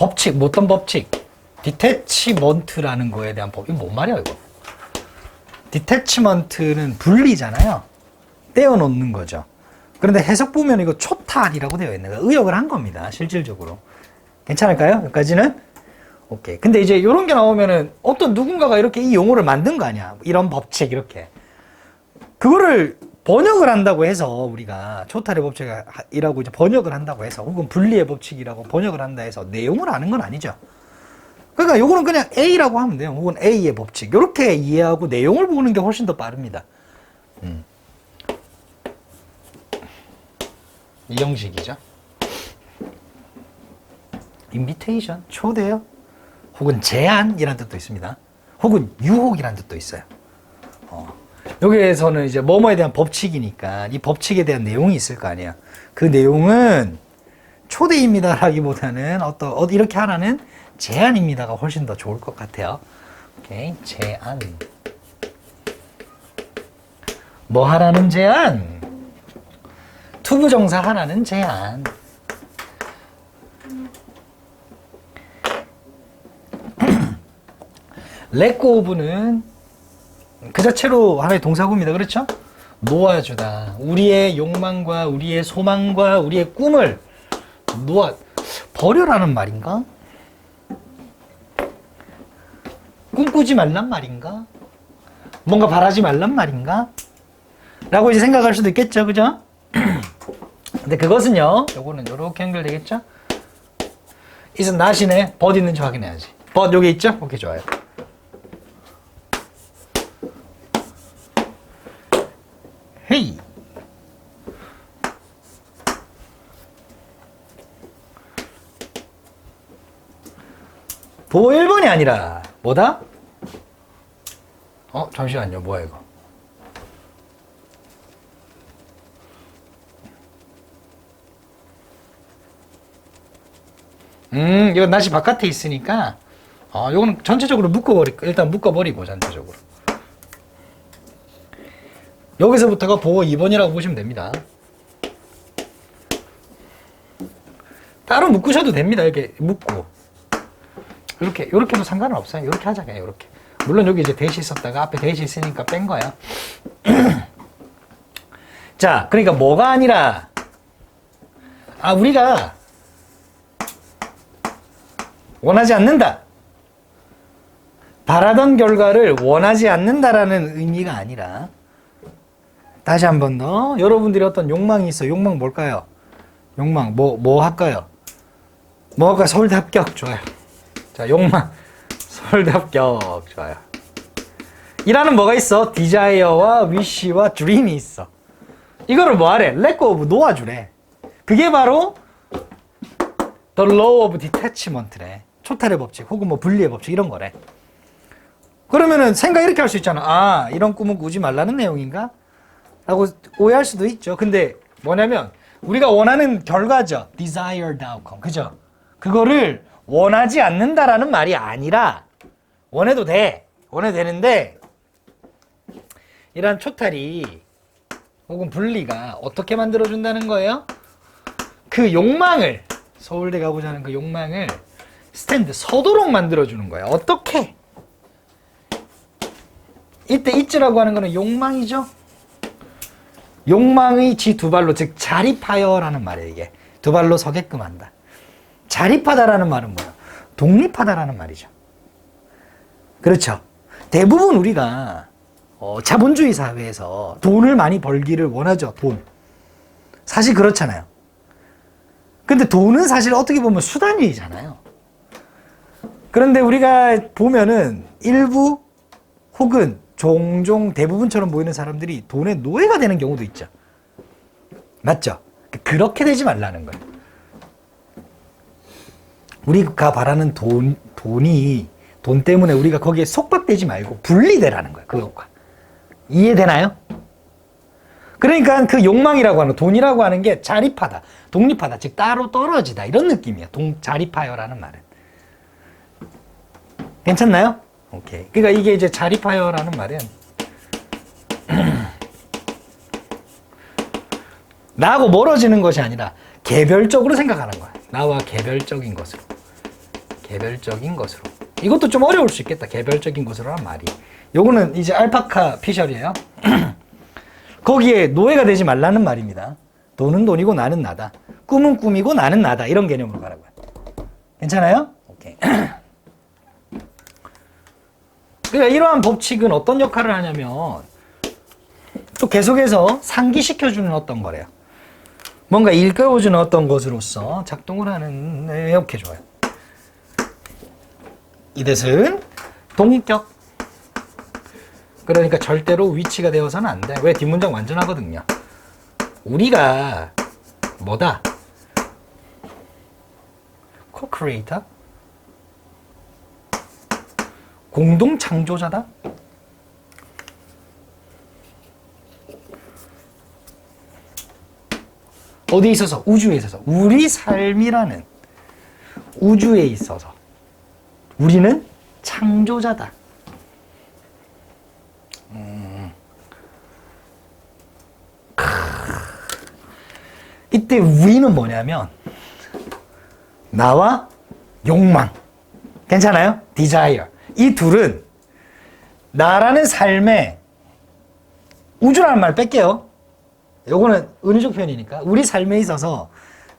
법칙, 뭐 어떤 법칙? 디태치먼트라는 거에 대한 법. 이거 뭔 말이야, 이거? 디태치먼트는 분리잖아요. 떼어놓는 거죠. 그런데 해석 보면 이거 초탈이라고 되어 있는 거예요. 의역을 한 겁니다, 실질적으로. 괜찮을까요? 여기까지는? 오케이. 근데 이제 이런 게 나오면은 어떤 누군가가 이렇게 이 용어를 만든 거 아니야. 이런 법칙, 이렇게. 그거를 번역을 한다고 해서 우리가 초탈의 법칙이라고 이제 번역을 한다고 해서 혹은 분리의 법칙이라고 번역을 한다 해서 내용을 아는 건 아니죠. 그러니까 요거는 그냥 A라고 하면 돼요. 혹은 A의 법칙. 이렇게 이해하고 내용을 보는 게 훨씬 더 빠릅니다. 이 형식이죠. 인비테이션, 초대요. 혹은 제안이라는 뜻도 있습니다. 혹은 유혹이라는 뜻도 있어요. 여기에서는 이제 뭐뭐에 대한 법칙이니까 이 법칙에 대한 내용이 있을 거 아니에요. 그 내용은 초대입니다라기보다는 이렇게 하라는 제안입니다가 훨씬 더 좋을 것 같아요. 오케이, 제안. 뭐 하라는 제안? 투부정사 하라는 제안. let go of는 그 자체로 하나의 동사구입니다. 그렇죠? 놓아주다. 우리의 욕망과 우리의 소망과 우리의 꿈을 버려라는 말인가? 꿈꾸지 말란 말인가? 뭔가 바라지 말란 말인가? 라고 이제 생각할 수도 있겠죠. 그죠? 근데 그것은요, 요거는 요렇게 연결되겠죠? isn't not이네. but 있는지 확인해야지. but 여기 있죠? 오케이, 좋아요. 헤이. 보호 1번이 아니라 뭐다? 잠시만요. 뭐야 이거? 이건 낫이 바깥에 있으니까 요거는 전체적으로 일단 묶어버리고 전체적으로. 여기서부터가 보호 2번이라고 보시면 됩니다. 따로 묶으셔도 됩니다. 이렇게 묶고. 이렇게도 상관은 없어요. 이렇게 하자, 그냥 이렇게. 물론 여기 이제 대시 있었다가 앞에 대시 있으니까 뺀 거야. 자, 그러니까 뭐가 아니라, 우리가 원하지 않는다. 바라던 결과를 원하지 않는다라는 의미가 아니라, 다시 한 번 더. 여러분들이 어떤 욕망이 있어. 욕망 뭘까요? 욕망, 뭐 할까요? 뭐 할까요? 서울대 합격. 좋아요. 자, 욕망. 서울대 합격. 좋아요. 이라는 뭐가 있어? 디자이어와 위시와 드림이 있어. 이거를 뭐 하래? let go of 놓아주래. 그게 바로 the law of detachment래. 초탈의 법칙 혹은 뭐 분리의 법칙 이런 거래. 그러면은 생각 이렇게 할 수 있잖아. 이런 꿈은 꾸지 말라는 내용인가? 라고 오해할 수도 있죠. 근데 뭐냐면 우리가 원하는 결과죠. desired outcome. 그죠? 그거를 원하지 않는다라는 말이 아니라 원해도 돼. 원해도 되는데 이러한 초탈이 혹은 분리가 어떻게 만들어준다는 거예요? 그 욕망을 서울대 가보자는 그 욕망을 서도록 만들어주는 거야. 어떻게? 이때 있지라고 하는 거는 욕망이죠. 욕망의 지 두 발로, 즉 자립하여라는 말이에요. 이게 두 발로 서게끔 한다. 자립하다라는 말은 뭐야? 독립하다라는 말이죠. 그렇죠. 대부분 우리가 자본주의 사회에서 돈을 많이 벌기를 원하죠. 돈. 사실 그렇잖아요. 근데 돈은 사실 어떻게 보면 수단이잖아요. 그런데 우리가 보면은 일부 혹은 종종 대부분처럼 보이는 사람들이 돈의 노예가 되는 경우도 있죠. 맞죠? 그렇게 되지 말라는 거예요. 우리가 바라는 돈이 돈 때문에 우리가 거기에 속박되지 말고 분리되라는 거예요. 그것과. 이해되나요? 그러니까 그 욕망이라고 하는 돈이라고 하는 게 자립하다, 독립하다, 즉 따로 떨어지다 이런 느낌이야. 자립하여라는 말은. 괜찮나요? 오케이. 그러니까 이게 이제 자립하여라는 말은 나하고 멀어지는 것이 아니라 개별적으로 생각하는 거야. 나와 개별적인 것으로. 개별적인 것으로. 이것도 좀 어려울 수 있겠다. 개별적인 것으로란 말이. 요거는 이제 알파카 피셜이에요. 거기에 노예가 되지 말라는 말입니다. 돈은 돈이고 나는 나다. 꿈은 꿈이고 나는 나다. 이런 개념으로 가라고요. 괜찮아요? 오케이. 그러니까 이러한 법칙은 어떤 역할을 하냐면 또 계속해서 상기시켜주는 어떤 거래요. 뭔가 일깨워주는 어떤 것으로서 작동을 하는, 네, 이렇게 좋아요. 이것은 동격. 그러니까 절대로 위치가 되어서는 안 돼. 왜? 뒷문장 완전하거든요. 우리가 뭐다? co-creator? 공동 창조자다? 어디에 있어서? 우주에 있어서. 우리 삶이라는 우주에 있어서 우리는 창조자다. 이때 we는 뭐냐면 나와 욕망. 괜찮아요? desire. 이 둘은 나라는 삶에 우주라는 말 뺄게요. 요거는 은유적 표현이니까 우리 삶에 있어서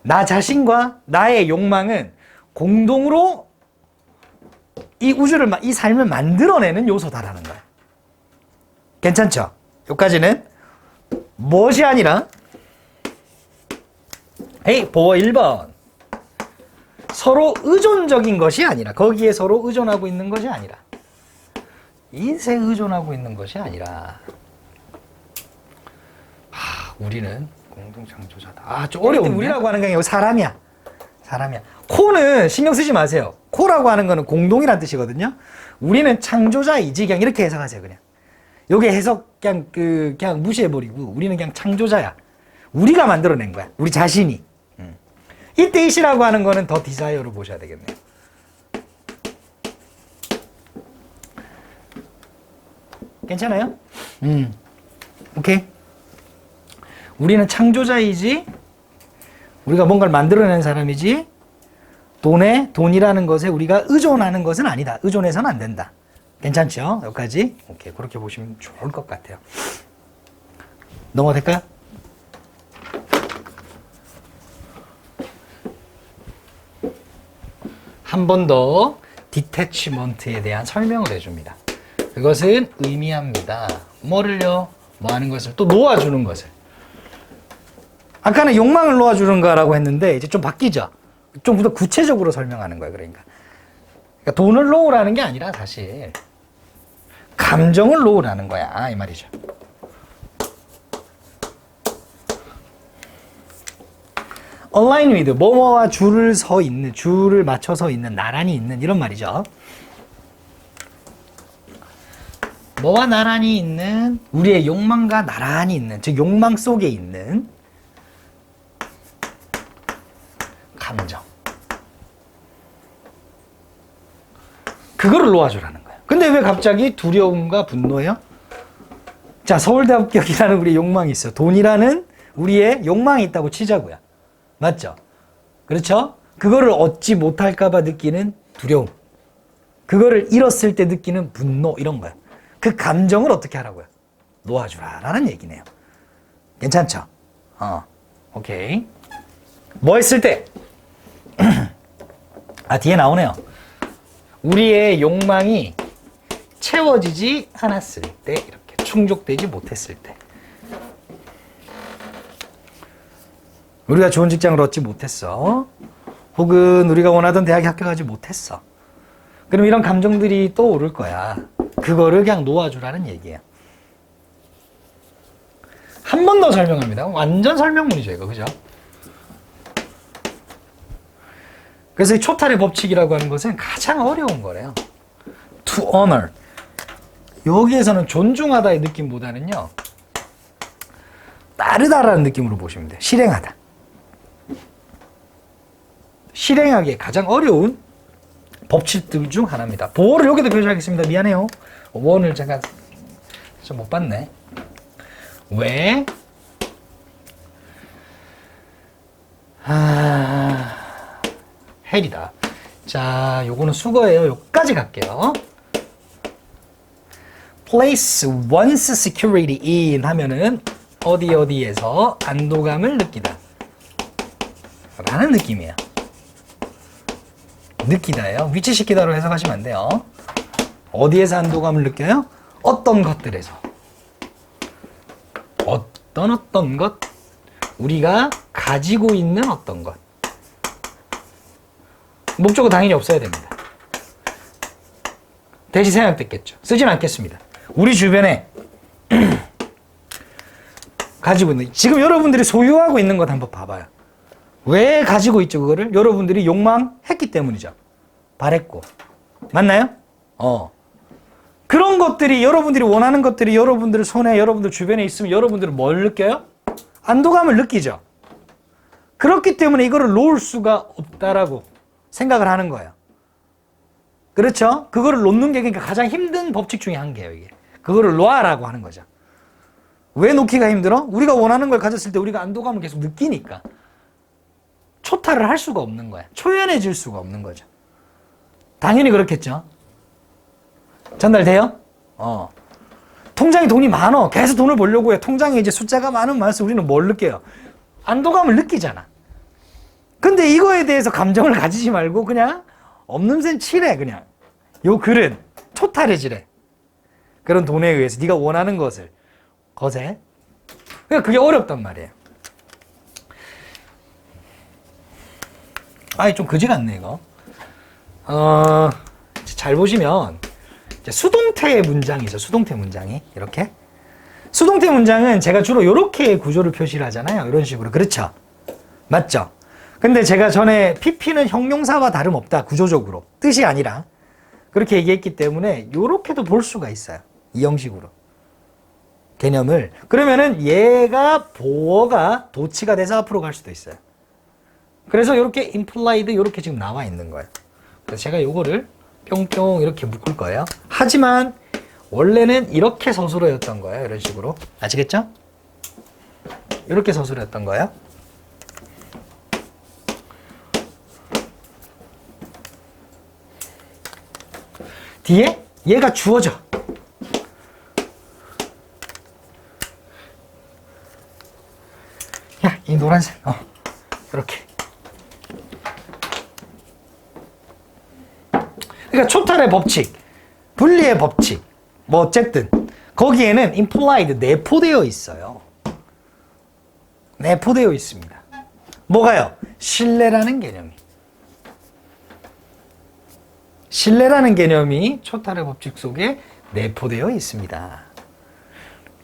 나 자신과 나의 욕망은 공동으로 이 우주를, 이 삶을 만들어내는 요소다라는 거야. 괜찮죠? 여기까지는 무엇이 아니라 보어 1번 서로 의존적인 것이 아니라, 거기에 서로 의존하고 있는 것이 아니라, 인생 의존하고 있는 것이 아니라, 우리는 공동 창조자다. 좀 어려운데. 우리라고 하는 게 사람이야. 사람이야. 코는 신경 쓰지 마세요. 코라고 하는 거는 공동이란 뜻이거든요. 우리는 창조자이지. 그냥 이렇게 해석하세요, 그냥. 요게 해석 그냥 무시해버리고, 우리는 그냥 창조자야. 우리가 만들어낸 거야. 우리 자신이. 이때 이시라고 하는 거는 더 디자이어로 보셔야 되겠네요. 괜찮아요? 오케이. 우리는 창조자이지, 우리가 뭔가를 만들어내는 사람이지, 돈이라는 것에 우리가 의존하는 것은 아니다. 의존해서는 안 된다. 괜찮죠? 여기까지? 오케이. 그렇게 보시면 좋을 것 같아요. 넘어가 될까요? 한 번 더 디태치먼트에 대한 설명을 해줍니다. 그것은 의미합니다. 뭐를요? 뭐 하는 것을? 또 놓아주는 것을. 아까는 욕망을 놓아주는 거라고 했는데 이제 좀 바뀌죠. 좀 더 구체적으로 설명하는 거예요. 그러니까 돈을 놓으라는 게 아니라 사실 감정을 놓으라는 거야. 이 말이죠. align with, 뭐뭐와 줄을 맞춰 서 있는, 나란히 있는, 이런 말이죠. 뭐와 나란히 있는, 우리의 욕망과 나란히 있는, 즉 욕망 속에 있는 감정. 그거를 놓아주라는 거예요. 근데 왜 갑자기 두려움과 분노예요? 자, 서울대 합격이라는 우리의 욕망이 있어요. 돈이라는 우리의 욕망이 있다고 치자고요. 맞죠? 그렇죠? 그거를 얻지 못할까봐 느끼는 두려움. 그거를 잃었을 때 느끼는 분노, 이런 거예요. 그 감정을 어떻게 하라고요? 놓아주라라는 얘기네요. 괜찮죠? 오케이. 뭐 했을 때? 뒤에 나오네요. 우리의 욕망이 채워지지 않았을 때, 이렇게 충족되지 못했을 때. 우리가 좋은 직장을 얻지 못했어. 혹은 우리가 원하던 대학에 합격하지 못했어. 그럼 이런 감정들이 또 오를 거야. 그거를 그냥 놓아주라는 얘기예요. 한 번 더 설명합니다. 완전 설명문이죠, 이거. 그죠? 그래서 이 초탈의 법칙이라고 하는 것은 가장 어려운 거래요. To honor. 여기에서는 존중하다의 느낌보다는요, 따르다라는 느낌으로 보시면 돼요. 실행하다. 실행하기에 가장 어려운 법칙들 중 하나입니다. 보호를 여기도 표시하겠습니다. 미안해요. 원을 제가 좀 못 봤네. 왜? 헬이다. 자, 요거는 수거예요. 요까지 갈게요. place one's security in 하면은 어디에서 안도감을 느끼다 라는 느낌이에요. 느끼다예요. 위치시키다로 해석하시면 안 돼요. 어디에서 안도감을 느껴요? 어떤 것들에서. 어떤 것? 우리가 가지고 있는 어떤 것. 목적어 당연히 없어야 됩니다. 대시 생략됐겠죠. 쓰진 않겠습니다. 우리 주변에 가지고 있는, 지금 여러분들이 소유하고 있는 것 한번 봐봐요. 왜 가지고 있죠, 그거를? 여러분들이 욕망했기 때문이죠. 바랬고. 맞나요? 그런 것들이, 여러분들이 원하는 것들이 여러분들 손에, 여러분들 주변에 있으면 여러분들은 뭘 느껴요? 안도감을 느끼죠. 그렇기 때문에 이거를 놓을 수가 없다라고 생각을 하는 거예요. 그렇죠? 그거를 놓는 게 그러니까 가장 힘든 법칙 중에 한 개예요, 이게. 그거를 놔라고 하는 거죠. 왜 놓기가 힘들어? 우리가 원하는 걸 가졌을 때 우리가 안도감을 계속 느끼니까. 초탈을 할 수가 없는 거야. 초연해질 수가 없는 거죠. 당연히 그렇겠죠. 전달돼요? 통장에 돈이 많어. 계속 돈을 벌려고 해. 통장에 이제 숫자가 많으면 많을수록 우리는 뭘 느껴요? 안도감을 느끼잖아. 근데 이거에 대해서 감정을 가지지 말고 그냥 없는 셈 치래, 그냥. 요 글은 초탈해지래. 그런 돈에 의해서 네가 원하는 것을 거세. 그러니까 그게 어렵단 말이에요. 아이, 좀 그지 같네, 이거. 잘 보시면, 수동태 문장이죠. 수동태 문장이. 이렇게. 수동태 문장은 제가 주로 이렇게 구조를 표시를 하잖아요. 이런 식으로. 그렇죠? 맞죠? 근데 제가 전에 PP는 형용사와 다름없다. 구조적으로. 뜻이 아니라. 그렇게 얘기했기 때문에 이렇게도 볼 수가 있어요. 이 형식으로. 개념을. 그러면은 얘가 보어가 도치가 돼서 앞으로 갈 수도 있어요. 그래서 이렇게 implied 이렇게 지금 나와 있는 거예요. 그래서 제가 요거를 뿅뿅 이렇게 묶을 거예요. 하지만 원래는 이렇게 서술어였던 거예요. 이런 식으로. 아시겠죠? 이렇게 서술어였던 거예요. 뒤에 얘가 주어져. 야, 이 노란색. 이렇게. 그러니까 초탈의 법칙, 분리의 법칙, 뭐 어쨌든 거기에는 implied 내포되어 있어요. 내포되어 있습니다. 뭐가요? 신뢰라는 개념이. 신뢰라는 개념이 초탈의 법칙 속에 내포되어 있습니다.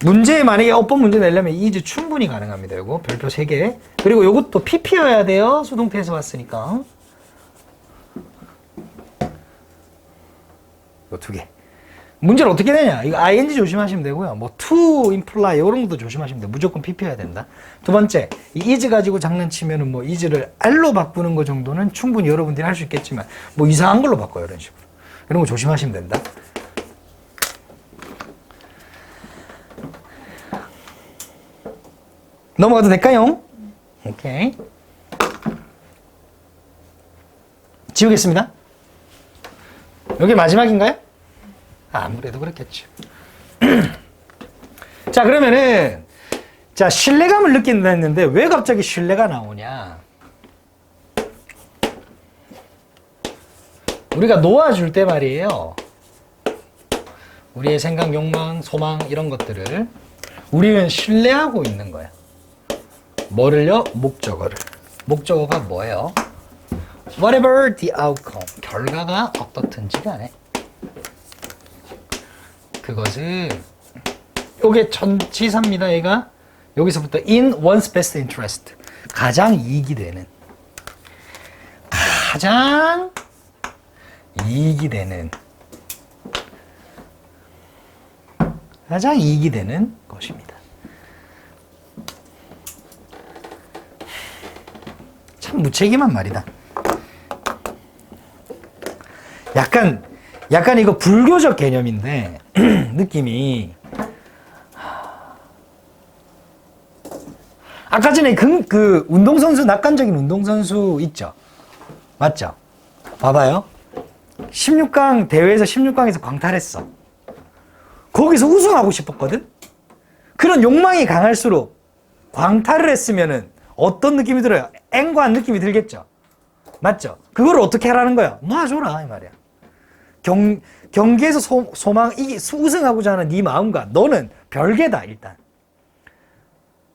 문제 만약에 어법 문제 내려면 이제 충분히 가능합니다. 이거 별표 3개. 그리고 이것도 PP여야 돼요. 수동태에서 왔으니까. 이거 2개. 문제를 어떻게 내냐? 이거 ing 조심하시면 되고요. 뭐 to, imply 이런 것도 조심하시면 돼요. 무조건 PP여야 된다. 두 번째, 이 is 가지고 장난치면은 뭐 is를 r로 바꾸는 거 정도는 충분히 여러분들이 할 수 있겠지만 뭐 이상한 걸로 바꿔요. 이런 식으로. 이런 거 조심하시면 된다. 넘어가도 될까요? 오케이. 지우겠습니다. 여기 마지막인가요? 아무래도 그렇겠죠. 자, 그러면은, 자, 신뢰감을 느낀다 했는데, 왜 갑자기 신뢰가 나오냐? 우리가 놓아줄 때 말이에요. 우리의 생각, 욕망, 소망, 이런 것들을 우리는 신뢰하고 있는 거야. 뭐를요? 목적어를. 목적어가 뭐예요? Whatever the outcome. 결과가 어떻든지 간에. 그것은 요게 전치사입니다. 얘가 여기서부터 in one's best interest. 가장 이익이 되는. 가장 이익이 되는. 가장 이익이 되는 것입니다. 참 무책임한 말이다. 약간 이거 불교적 개념인데 느낌이 아까 전에 그 운동선수, 낙관적인 운동선수 있죠? 맞죠? 봐봐요. 16강 대회에서 16강에서 광탈했어. 거기서 우승하고 싶었거든? 그런 욕망이 강할수록 광탈을 했으면은 어떤 느낌이 들어요? 앵과한 느낌이 들겠죠? 맞죠? 그걸 어떻게 하라는 거야? 놔줘라, 이 말이야. 경기에서 우승하고자 하는 네 마음과 너는 별개다, 일단.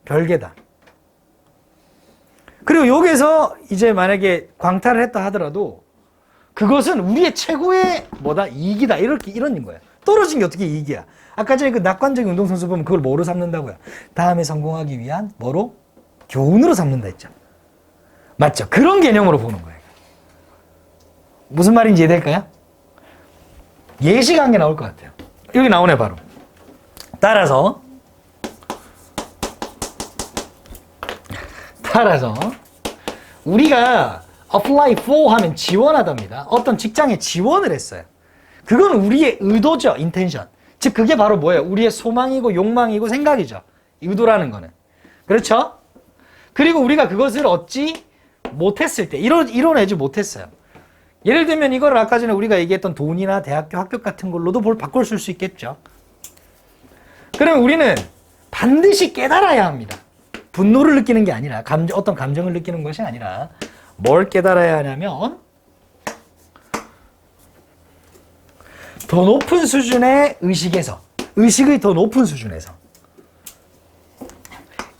별개다. 그리고 여기서 이제 만약에 광탈을 했다 하더라도 그것은 우리의 최고의 이익이다. 이런 거야. 떨어진 게 어떻게 이익이야? 아까 전에 그 낙관적인 운동선수 보면 그걸 뭐로 삼는다고요? 다음에 성공하기 위한 뭐로? 교훈으로 삼는다 했죠. 맞죠? 그런 개념으로 보는 거예요. 무슨 말인지 이해될까요? 예시가 한 개 나올 것 같아요. 여기 나오네, 바로. 따라서 우리가 apply for 하면 지원하답니다. 어떤 직장에 지원을 했어요. 그건 우리의 의도죠. intention. 즉 그게 바로 뭐예요? 우리의 소망이고 욕망이고 생각이죠. 의도라는 거는. 그렇죠? 그리고 우리가 그것을 얻지 못했을 때 이뤄내지 못했어요. 예를 들면 이걸 아까 전에 우리가 얘기했던 돈이나 대학교 합격 같은 걸로도 바꿔 쓸 수 있겠죠. 그럼 우리는 반드시 깨달아야 합니다. 분노를 느끼는 게 아니라 어떤 감정을 느끼는 것이 아니라 뭘 깨달아야 하냐면 더 높은 수준의 의식의 더 높은 수준에서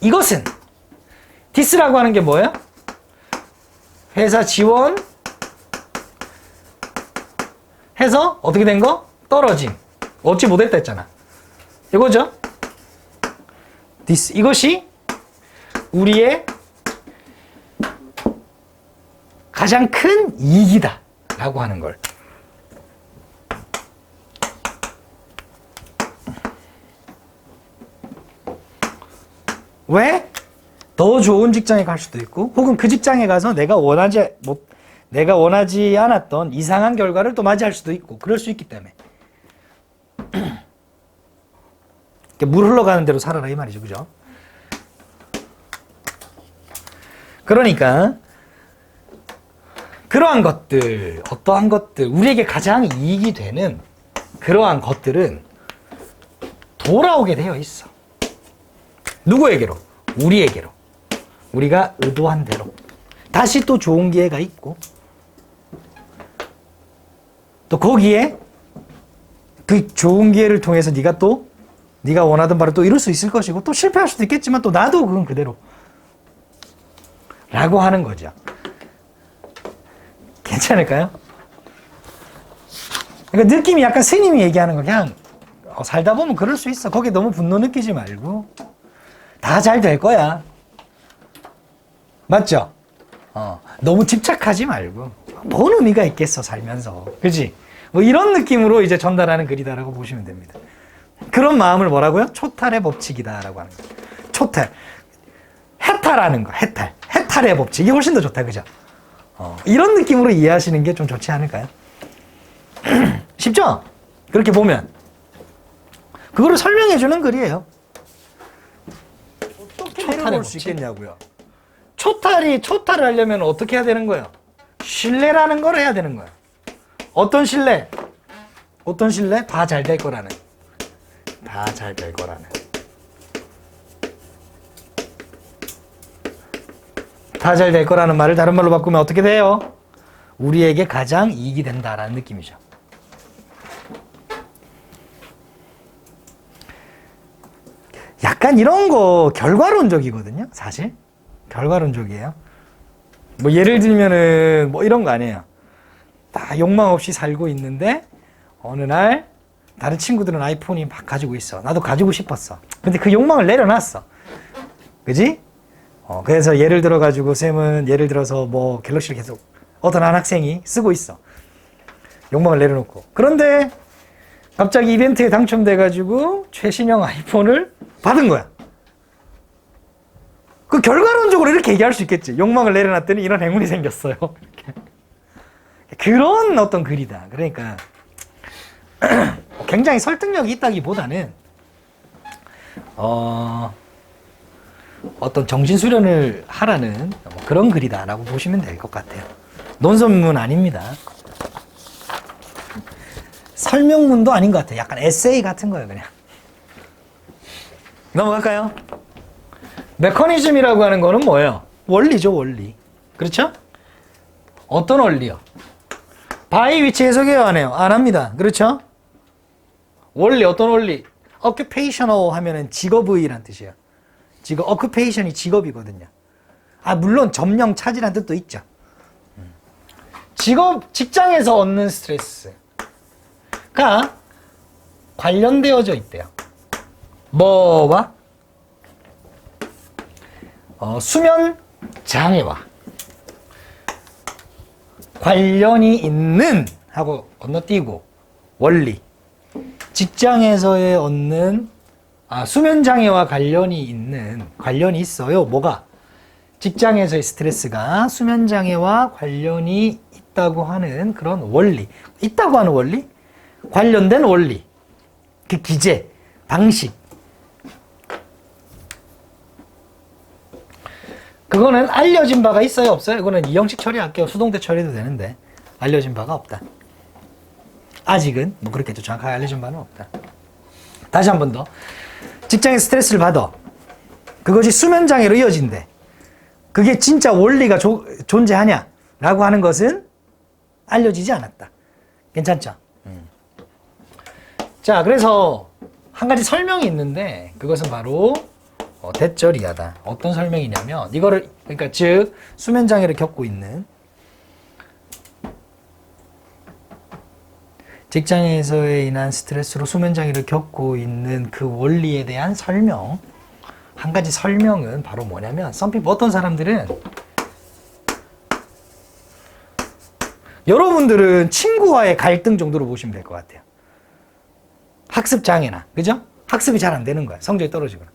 이것은 디스라고 하는 게 뭐예요? 회사 지원 해서 어떻게 된 거? 떨어짐. 얻지 못했다 했잖아. 이거죠? 디스. 이것이 우리의 가장 큰 이익이다 라고 하는 걸. 왜? 더 좋은 직장에 갈 수도 있고 혹은 그 직장에 가서 내가 원하지 않았던 이상한 결과를 또 맞이할 수도 있고 그럴 수 있기 때문에 물 흘러가는 대로 살아라 이 말이죠. 그죠? 그러니까 그러한 것들, 어떠한 것들, 우리에게 가장 이익이 되는 그러한 것들은 돌아오게 되어 있어. 누구에게로? 우리에게로. 우리가 의도한 대로. 다시 또 좋은 기회가 있고 또 거기에 그 좋은 기회를 통해서 네가 원하던 바를 또 이룰 수 있을 것이고 또 실패할 수도 있겠지만 또 나도 그건 그대로 라고 하는 거죠. 괜찮을까요? 그러니까 느낌이 약간 스님이 얘기하는 거 그냥 살다 보면 그럴 수 있어. 거기에 너무 분노 느끼지 말고 다 잘 될 거야. 맞죠? 너무 집착하지 말고 뭔 의미가 있겠어 살면서. 그지? 뭐 이런 느낌으로 이제 전달하는 글이다라고 보시면 됩니다. 그런 마음을 뭐라고요? 초탈의 법칙이다라고 하는 거예요. 초탈. 해탈하는 거. 해탈의 법칙. 이게 훨씬 더 좋다. 그죠? 이런 느낌으로 이해하시는 게 좀 좋지 않을까요? 쉽죠? 그렇게 보면. 그거를 설명해 주는 글이에요. 어떻게 내려볼 수 있겠냐고요. 초탈을 하려면 어떻게 해야 되는 거예요? 신뢰라는 걸 해야 되는 거예요. 어떤 신뢰? 다 잘 될 거라는. 다 잘 될 거라는. 다 잘 될 거라는 말을 다른 말로 바꾸면 어떻게 돼요? 우리에게 가장 이익이 된다라는 느낌이죠. 약간 이런 거 결과론적이거든요, 사실. 결과론적이에요. 뭐 예를 들면은 뭐 이런 거 아니에요. 다 욕망 없이 살고 있는데 어느 날 다른 친구들은 아이폰이 막 가지고 있어. 나도 가지고 싶었어. 근데 그 욕망을 내려놨어. 그지? 그래서 예를 들어가지고 쌤은 예를 들어서 뭐 갤럭시를 계속 어떤 한 학생이 쓰고 있어. 욕망을 내려놓고. 그런데 갑자기 이벤트에 당첨돼가지고 최신형 아이폰을 받은 거야. 그 결과론적으로 이렇게 얘기할 수 있겠지. 욕망을 내려놨더니 이런 행운이 생겼어요. 그런 어떤 글이다. 그러니까 굉장히 설득력이 있다기보다는 어떤 정신수련을 하라는 그런 글이다라고 보시면 될 것 같아요. 논설문 아닙니다. 설명문도 아닌 것 같아요. 약간 에세이 같은 거예요, 그냥. 넘어갈까요? 메커니즘이라고 하는 거는 뭐예요? 원리죠, 원리. 그렇죠? 어떤 원리요? by which 해석해요, 안 해요? 안 합니다. 그렇죠? 원리, 어떤 원리? occupational 하면은 직업의란 뜻이에요. 직업, occupation이 직업이거든요. 아, 물론 점령 차지란 뜻도 있죠. 직장에서 얻는 스트레스가 관련되어져 있대요. 뭐와? 수면 장애와 관련이 있는 하고 건너뛰고 원리. 직장에서의 얻는 수면 장애와 관련이 있어요. 뭐가? 직장에서의 스트레스가 수면 장애와 관련이 있다고 하는 그런 원리. 있다고 하는 원리? 관련된 원리. 그 기제, 방식. 그거는 알려진 바가 있어요, 없어요? 이거는 이형식 처리할게요. 수동태 처리도 되는데 알려진 바가 없다. 아직은 뭐 그렇게 정확하게 알려진 바는 없다. 다시 한 번 더. 직장에 스트레스를 받아. 그것이 수면 장애로 이어진대. 그게 진짜 원리가 존재하냐? 라고 하는 것은 알려지지 않았다. 괜찮죠? 자, 그래서 한 가지 설명이 있는데 그것은 바로 대절이하다. 어떤 설명이냐면 이거를 그러니까 즉 수면 장애를 겪고 있는 직장에서에 인한 스트레스로 수면 장애를 겪고 있는 그 원리에 대한 설명. 한 가지 설명은 바로 뭐냐면 어떤 사람들은 여러분들은 친구와의 갈등 정도로 보시면 될 것 같아요. 학습 장애나, 그죠? 학습이 잘 안 되는 거야. 성적이 떨어지거나.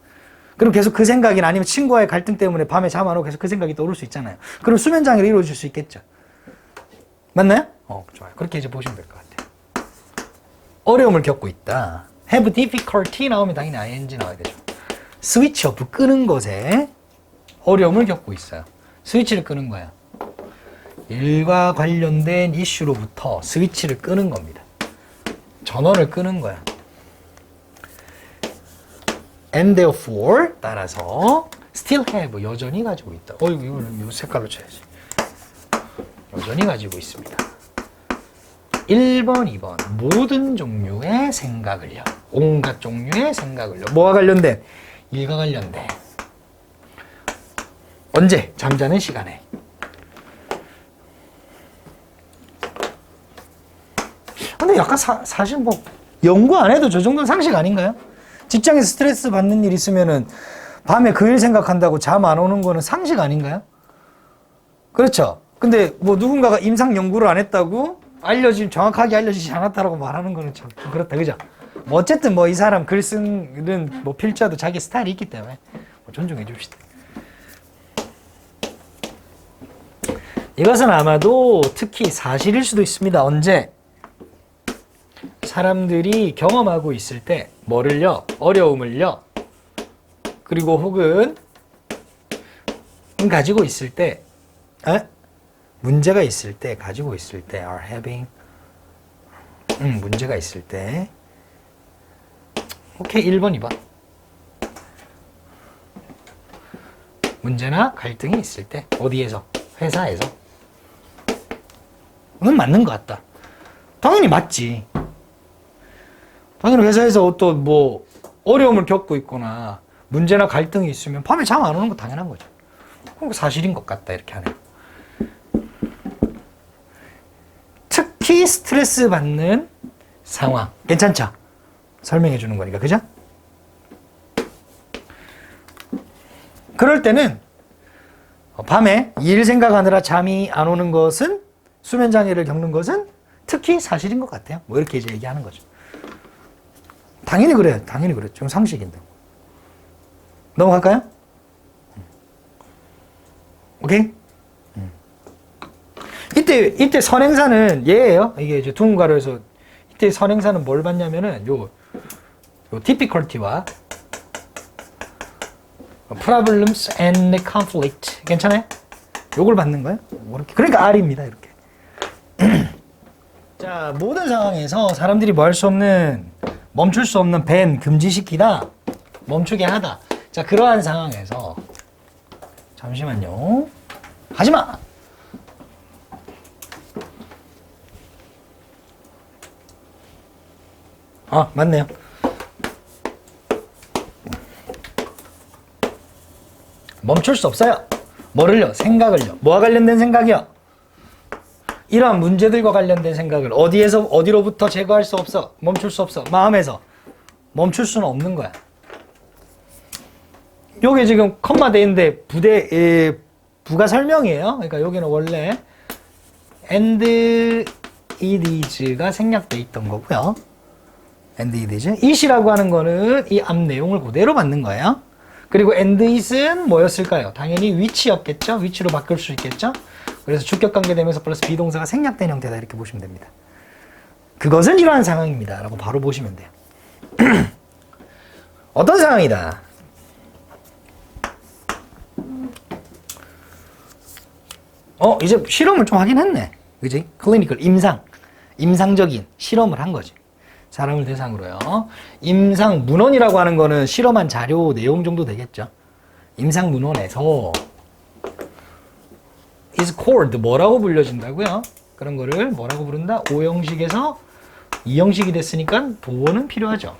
그럼 계속 그 생각이나 아니면 친구와의 갈등 때문에 밤에 잠 안 오고 계속 그 생각이 떠오를 수 있잖아요. 그럼 수면 장애를 이루어질 수 있겠죠. 맞나요? 좋아요. 그렇게 이제 보시면 될 것 같아요. 어려움을 겪고 있다. have difficulty 나오면 당연히 ing 나와야 되죠. 스위치 오프 끄는 것에 어려움을 겪고 있어요. 스위치를 끄는 거야. 일과 관련된 이슈로부터 스위치를 끄는 겁니다. 전원을 끄는 거야. And therefore 따라서 still have 여전히 가지고 있다. 이거는 이 색깔로 쳐야지. 여전히 가지고 있습니다. 1번, 2번 모든 종류의 생각을요. 온갖 종류의 생각을요. 뭐와 관련된? 일과 관련된. 언제? 잠자는 시간에. 근데 약간 사실 뭐 연구 안 해도 저 정도는 상식 아닌가요? 직장에서 스트레스 받는 일 있으면은 밤에 그 일 생각한다고 잠 안 오는 거는 상식 아닌가요? 그렇죠? 근데 뭐 누군가가 임상 연구를 안 했다고 정확하게 알려지지 않았다라고 말하는 거는 참 그렇다, 그죠? 뭐 어쨌든 뭐 이 사람 글 쓰는 뭐 필자도 자기 스타일이 있기 때문에 뭐 존중해 줍시다. 이것은 아마도 특히 사실일 수도 있습니다. 언제? 사람들이 경험하고 있을 때 뭐를요? 어려움을요. 그리고 혹은 가지고 있을 때 문제가 있을 때 가지고 있을 때 are having 문제가 있을 때 오케이 1번 2번 문제나 갈등이 있을 때 어디에서? 회사에서 맞는 것 같다. 당연히 맞지. 당연히 회사에서 또 뭐 어려움을 겪고 있거나 문제나 갈등이 있으면 밤에 잠 안 오는 거 당연한 거죠. 그럼 사실인 것 같다 이렇게 하네요. 특히 스트레스 받는 상황 괜찮죠? 설명해 주는 거니까, 그죠? 그럴 때는 밤에 일 생각하느라 잠이 안 오는 것은 수면 장애를 겪는 것은 특히 사실인 것 같아요. 뭐 이렇게 이제 얘기하는 거죠. 당연히 그래요. 당연히 그렇죠. 지금 상식인데. 넘어갈까요? 오케이? 이때 선행사는 얘예요. 이게 이제 두문가로에서 이때 선행사는 뭘 받냐면은 요 difficulty와 problems and conflict 괜찮아요? 요걸 받는 거예요. 그러니까 R입니다. 이렇게. 자, 모든 상황에서 사람들이 뭐 할 수 없는, 멈출 수 없는 밴, 금지시키다, 멈추게 하다. 자, 그러한 상황에서 잠시만요. 하지마! 맞네요. 멈출 수 없어요. 뭐를요? 생각을요. 뭐와 관련된 생각이요? 이러한 문제들과 관련된 생각을 어디로부터 제거할 수 없어. 멈출 수 없어. 마음에서. 멈출 수는 없는 거야. 요게 지금 컴마 돼 있는데 부가 설명이에요. 그러니까 여기는 원래 and it is가 생략돼 있던 거고요. and it is. it이라고 하는 거는 이 앞 내용을 그대로 받는 거예요. 그리고 and it은 뭐였을까요? 당연히 which였겠죠? which로 바꿀 수 있겠죠? 그래서 주격관계 되면서 플러스 비동사가 생략된 형태다 이렇게 보시면 됩니다. 그것은 이러한 상황입니다 라고 바로 보시면 돼요. 어떤 상황이다? 이제 실험을 좀 하긴 했네. 그지? 클리니컬, 임상적인 실험을 한 거지. 사람을 대상으로요. 임상 문헌이라고 하는 거는 실험한 자료 내용 정도 되겠죠. 임상 문헌에서 is called 뭐라고 불려진다고요? 그런 거를 뭐라고 부른다? O형식에서 E형식이 됐으니까 도어는 필요하죠.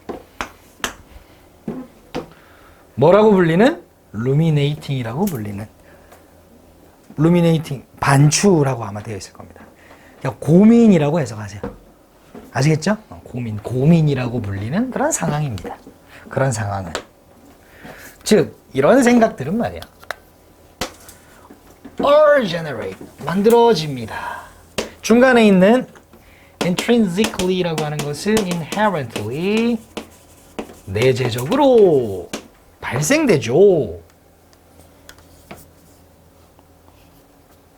뭐라고 불리는? ruminating이라고 불리는. ruminating, 반추라고 아마 되어 있을 겁니다. 고민이라고 해석하세요. 아시겠죠? 고민이라고 불리는 그런 상황입니다. 그런 상황은. 즉, 이런 생각들은 말이야. are generate, 만들어집니다. 중간에 있는 intrinsically라고 하는 것은 inherently, 내재적으로 발생되죠.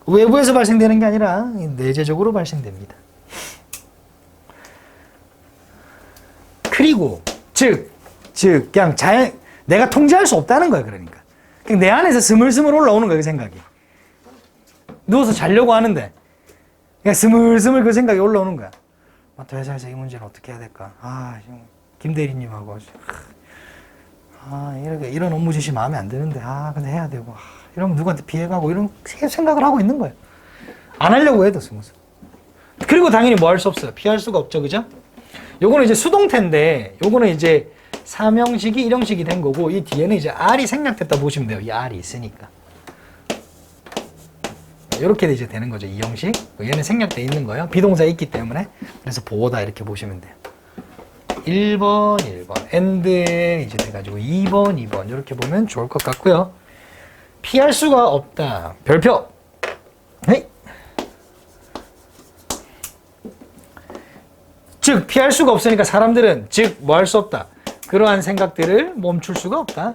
외부에서 발생되는 게 아니라 내재적으로 발생됩니다. 그리고 즉 그냥 내가 통제할 수 없다는 거야. 그러니까 그냥 내 안에서 스물스물 올라오는 거야. 그 생각이 누워서 자려고 하는데 그냥 스물스물 그 생각이 올라오는 거야. 회사에서 이 문제를 어떻게 해야 될까? 김 대리님하고 이런 업무 지시 마음에 안 드는데 근데 해야 되고 이러면 누구한테 피해가고 이런 생각을 하고 있는 거예요. 안 하려고 해도 스무스. 그리고 당연히 뭐 할 수 없어요. 피할 수가 없죠. 그죠? 요거는 이제 수동태인데 요거는 이제 3형식이 1형식이 된 거고 이 뒤에는 이제 R이 생략됐다 보시면 돼요. 이 R이 있으니까. 이렇게 이제 되는 거죠. 2형식. 얘는 생략돼 있는 거예요. 비동사 있기 때문에. 그래서 보다 이렇게 보시면 돼요. 1번, and 이제 돼가지고 2번 이렇게 보면 좋을 것 같고요. 피할 수가 없다. 별표. 헤이. 즉 피할 수가 없으니까 사람들은 즉 뭐 할 수 없다. 그러한 생각들을 멈출 수가 없다.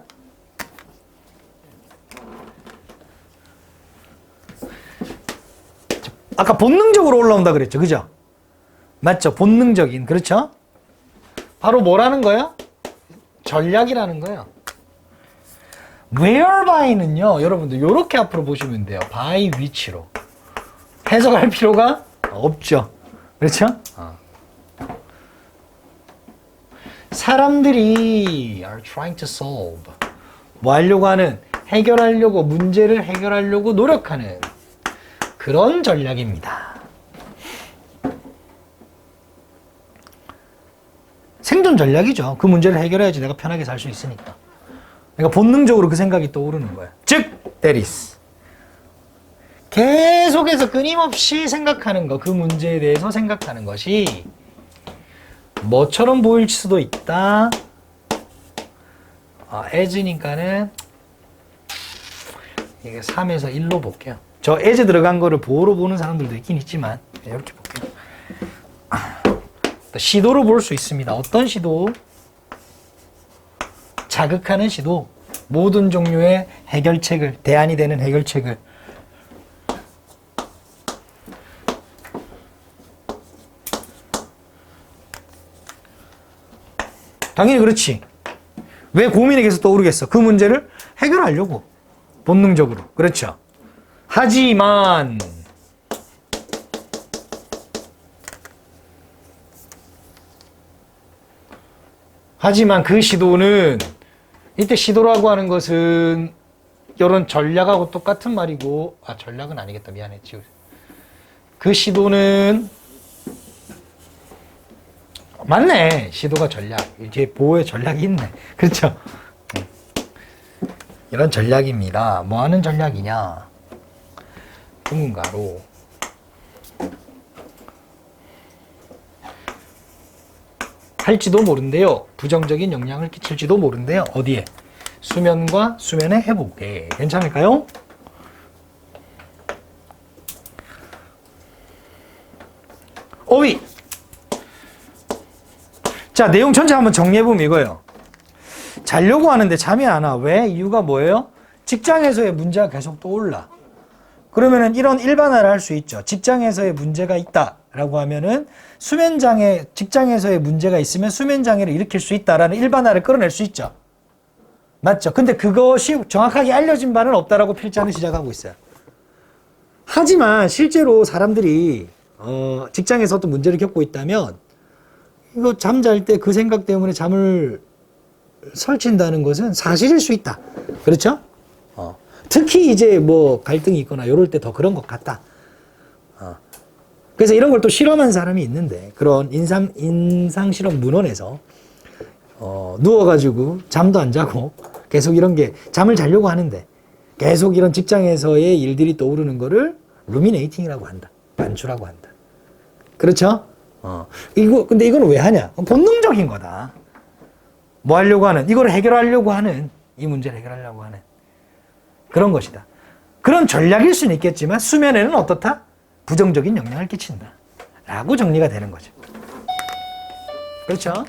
아까 본능적으로 올라온다 그랬죠. 그죠? 맞죠? 본능적인. 그렇죠? 바로 뭐라는 거예요? 전략이라는 거예요. whereby는요. 여러분들 이렇게 앞으로 보시면 돼요. by which로. 해석할 필요가 없죠. 그렇죠? 사람들이 are trying to solve. 뭐 하려고 하는? 해결하려고, 문제를 해결하려고 노력하는 그런 전략입니다. 생존 전략이죠. 그 문제를 해결해야지 내가 편하게 살 수 있으니까. 그러니까 본능적으로 그 생각이 떠오르는 거야. 즉, that is. 계속해서 끊임없이 생각하는 거, 그 문제에 대해서 생각하는 것이 뭐처럼 보일 수도 있다. as니까는 이게 3에서 1로 볼게요. 저 as 들어간 거를 보호로 보는 사람들도 있긴 있지만 이렇게 볼게요. 시도로 볼 수 있습니다. 어떤 시도? 자극하는 시도. 모든 종류의 해결책을, 대안이 되는 해결책을. 당연히 그렇지. 왜 고민이 계속 떠오르겠어? 그 문제를 해결하려고. 본능적으로. 그렇죠. 하지만 하지만 그 시도는 이때 시도라고 하는 것은 이런 전략하고 똑같은 말이고 전략은 아니겠다. 미안해. 지우. 그 시도는 맞네. 시도가 전략. 이제 보호의 전략이 있네. 그렇죠? 이런 전략입니다. 뭐 하는 전략이냐? 누군가로 할지도 모른대요. 부정적인 영향을 끼칠지도 모른대요. 어디에? 수면과 수면의 회복에. 괜찮을까요? 오위. 자, 내용 전체 한번 정리해보면 이거예요. 자려고 하는데 잠이 안 와. 왜? 이유가 뭐예요? 직장에서의 문제가 계속 떠올라. 그러면은 이런 일반화를 할 수 있죠. 직장에서의 문제가 있다라고 하면은 수면장애, 직장에서의 문제가 있으면 수면장애를 일으킬 수 있다라는 일반화를 끌어낼 수 있죠. 맞죠? 근데 그것이 정확하게 알려진 바는 없다라고 필자는 시작하고 있어요. 하지만 실제로 사람들이 직장에서 어떤 문제를 겪고 있다면 이거 잠잘 때 그 생각 때문에 잠을 설친다는 것은 사실일 수 있다. 그렇죠? 특히 이제 뭐 갈등이 있거나 이럴 때 더 그런 것 같다. 그래서 이런 걸 또 실험한 사람이 있는데 그런 인상 실험 문헌에서 누워가지고 잠도 안 자고 계속 이런 게 잠을 자려고 하는데 계속 이런 직장에서의 일들이 떠오르는 거를 루미네이팅이라고 한다. 반추라고 한다. 그렇죠? 근데 이건 왜 하냐? 본능적인 거다. 뭐 하려고 하는, 이걸 해결하려고 하는, 이 문제를 해결하려고 하는 그런 것이다. 그런 전략일 수는 있겠지만 수면에는 어떻다? 부정적인 영향을 끼친다. 라고 정리가 되는 거죠. 그렇죠?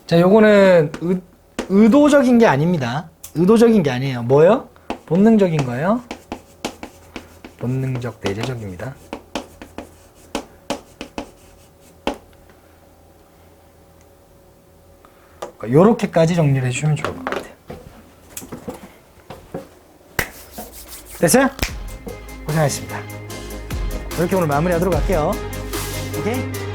자, 요거는 의도적인 게 아닙니다. 의도적인 게 아니에요. 뭐요? 본능적인 거예요. 본능적 내재적입니다. 요렇게까지 정리를 해주시면 좋을 것 같아요. 됐어요? 고생하셨습니다. 이렇게 오늘 마무리하도록 할게요. 오케이?